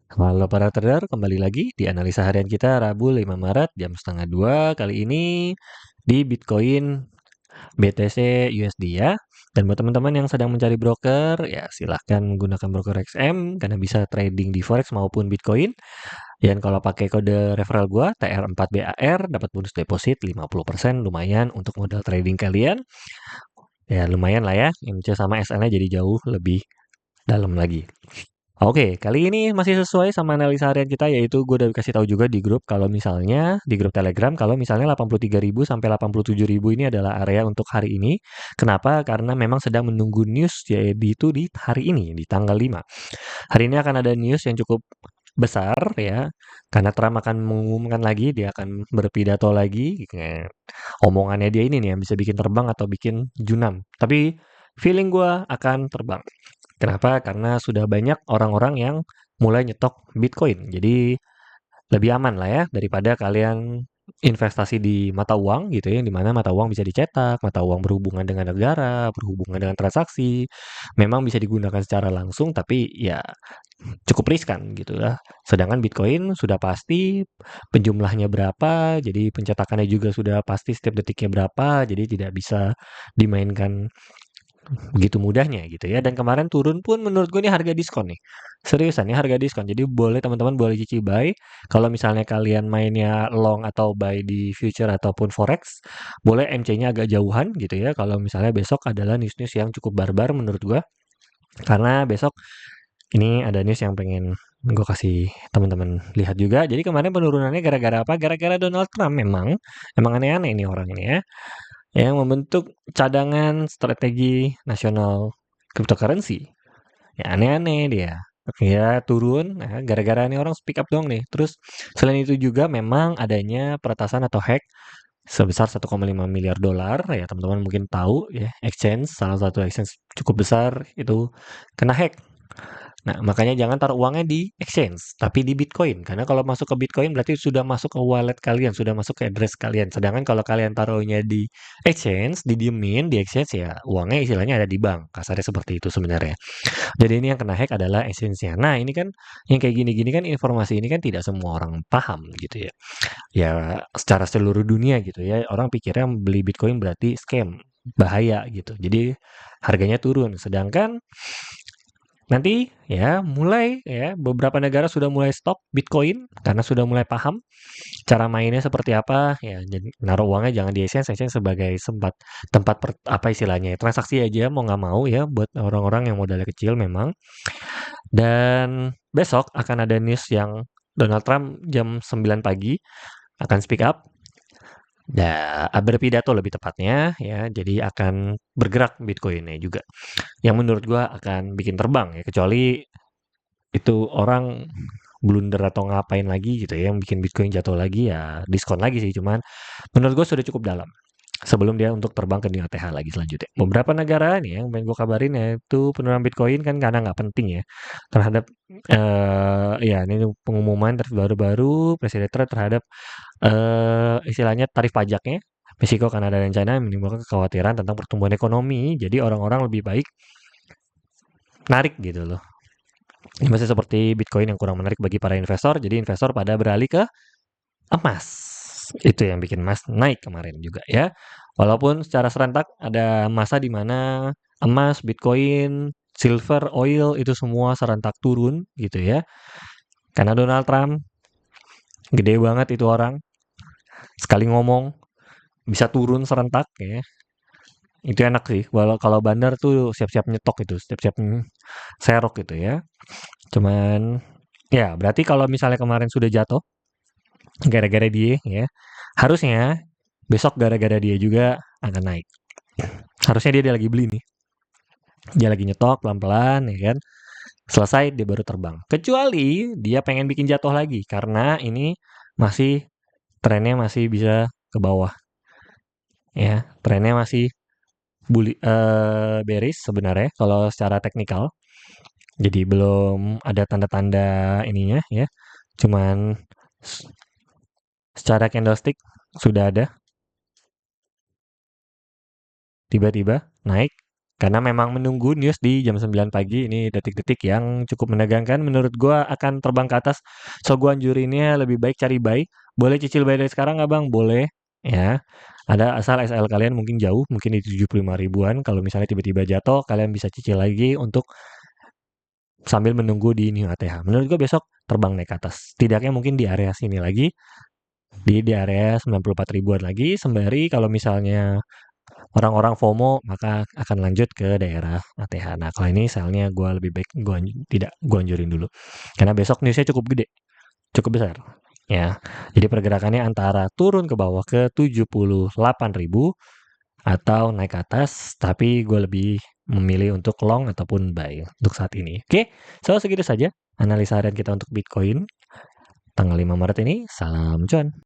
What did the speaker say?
Halo para trader, kembali lagi di analisa harian kita Rabu 5 Maret jam setengah 2 kali ini di Bitcoin BTC USD ya. Dan buat teman-teman yang sedang mencari broker, ya silahkan menggunakan broker XM karena bisa trading di Forex maupun Bitcoin. Dan kalau pakai kode referral gua TR4BAR dapat bonus deposit 50%, lumayan untuk modal trading kalian. Ya lumayan lah ya, MC sama SL-nya jadi jauh lebih dalam lagi. Oke, kali ini masih sesuai sama analisa harian kita, yaitu gue udah kasih tahu juga di grup kalau misalnya di grup Telegram kalau misalnya 83.000 sampai 87.000 ini adalah area untuk hari ini. Kenapa? Karena memang sedang menunggu news yaitu di hari ini di tanggal 5. Hari ini akan ada news yang cukup besar ya. Karena Trump akan mengumumkan lagi, dia akan berpidato lagi. Omongannya dia ini nih yang bisa bikin terbang atau bikin junam. Tapi feeling gue akan terbang. Kenapa? Karena sudah banyak orang-orang yang mulai nyetok Bitcoin. Jadi lebih aman lah ya daripada kalian investasi di mata uang gitu ya, di mana mata uang bisa dicetak, mata uang berhubungan dengan negara, berhubungan dengan transaksi, memang bisa digunakan secara langsung, tapi ya cukup riskan gitu ya. Sedangkan Bitcoin sudah pasti penjumlahnya berapa, jadi pencetakannya juga sudah pasti setiap detiknya berapa, jadi tidak bisa dimainkan begitu mudahnya gitu ya. Dan kemarin turun pun menurut gue ini harga diskon nih. Seriusan ini harga diskon. Jadi boleh teman-teman boleh cici buy. Kalau misalnya kalian mainnya long atau buy di future ataupun forex, boleh MC-nya agak jauhan gitu ya. Kalau misalnya besok adalah news-news yang cukup barbar menurut gue. Karena besok ini ada news yang pengen gue kasih teman-teman lihat juga. Jadi kemarin penurunannya gara-gara apa? Gara-gara Donald Trump emang aneh-aneh ini orang ini ya yang membentuk cadangan strategi nasional cryptocurrency. Ya aneh-aneh dia. Ya turun, nah, gara-gara ini orang speak up dong nih. Terus selain itu juga memang adanya peretasan atau hack sebesar 1,5 miliar dolar. Ya teman-teman mungkin tahu ya, exchange, salah satu exchange cukup besar itu kena hack. Nah, makanya jangan taruh uangnya di exchange, tapi di Bitcoin. Karena kalau masuk ke Bitcoin berarti sudah masuk ke wallet kalian, sudah masuk ke address kalian. Sedangkan kalau kalian taruhnya di exchange, didiemin di exchange ya uangnya istilahnya ada di bank. Kasarnya seperti itu sebenarnya. Jadi ini yang kena hack adalah exchange-nya. Nah, ini kan yang kayak gini-gini kan informasi ini kan tidak semua orang paham gitu ya. Ya secara seluruh dunia gitu ya. Orang pikirnya beli Bitcoin berarti scam, bahaya gitu. Jadi harganya turun. Sedangkan nanti ya mulai ya beberapa negara sudah mulai stop Bitcoin karena sudah mulai paham cara mainnya seperti apa ya. Jadi naruh uangnya jangan di exchange sebagai tempat apa istilahnya ya, transaksi aja mau nggak mau ya buat orang-orang yang modalnya kecil memang. Dan besok akan ada news yang Donald Trump jam 9 pagi akan speak up. Berpidato lebih tepatnya ya, jadi akan bergerak Bitcoin-nya juga. Yang menurut gua akan bikin terbang ya, kecuali itu orang blunder atau ngapain lagi gitu ya yang bikin Bitcoin jatuh lagi ya diskon lagi sih, cuman menurut gue sudah cukup dalam sebelum dia untuk terbang ke dunia TH lagi selanjutnya. Beberapa negara nih yang pengen gue kabarin ya itu penurunan Bitcoin kan karena nggak penting ya terhadap ya ini pengumuman baru-baru Presiden Trump terhadap istilahnya tarif pajaknya. Meksiko, Kanada, dan China menimbulkan kekhawatiran tentang pertumbuhan ekonomi. Jadi orang-orang lebih baik narik gitu loh. Ini masih seperti Bitcoin yang kurang menarik bagi para investor, jadi investor pada beralih ke emas. Itu yang bikin emas naik kemarin juga ya. Walaupun secara serentak ada masa di mana emas, Bitcoin, silver, oil itu semua serentak turun gitu ya. Karena Donald Trump gede banget itu orang, sekali ngomong bisa turun serentak ya. Itu enak sih. Walau kalau bandar tuh siap-siap nyetok itu, siap-siap serok gitu ya. Cuman ya berarti kalau misalnya kemarin sudah jatuh gara-gara dia ya. Harusnya besok gara-gara dia juga akan naik. Harusnya dia lagi beli nih. Dia lagi nyetok pelan-pelan ya kan. Selesai dia baru terbang. Kecuali dia pengen bikin jatuh lagi karena ini masih trennya masih bisa ke bawah. Ya, trennya masih bearish sebenarnya kalau secara teknikal. Jadi belum ada tanda-tanda ininya ya. Cuman secara candlestick sudah ada tiba-tiba naik Karena memang menunggu news di jam 9 pagi ini detik-detik yang cukup menegangkan menurut gua akan terbang ke atas. So gua anjurinnya lebih baik cari buy. Boleh cicil buy dari sekarang nggak Bang? Boleh. Ya. Ada asal SL kalian mungkin jauh, mungkin di 75 ribuan. Kalau misalnya tiba-tiba jatuh, kalian bisa cicil lagi untuk sambil menunggu di New ATH. Menurut gua besok terbang naik ke atas. Setidaknya mungkin di area sini lagi, di area 94 ribuan lagi. Sembari kalau misalnya orang-orang FOMO maka akan lanjut ke daerah ATH. Nah, kalau ini selnya gue lebih baik tidak gue anjurin dulu. Karena besok newsnya cukup gede, cukup besar. Ya, jadi pergerakannya antara turun ke bawah ke 78.000 atau naik ke atas, tapi gue lebih memilih untuk long ataupun buy untuk saat ini. Oke, so segitu saja analisa harian kita untuk Bitcoin tanggal 5 Maret ini. Salam cuan.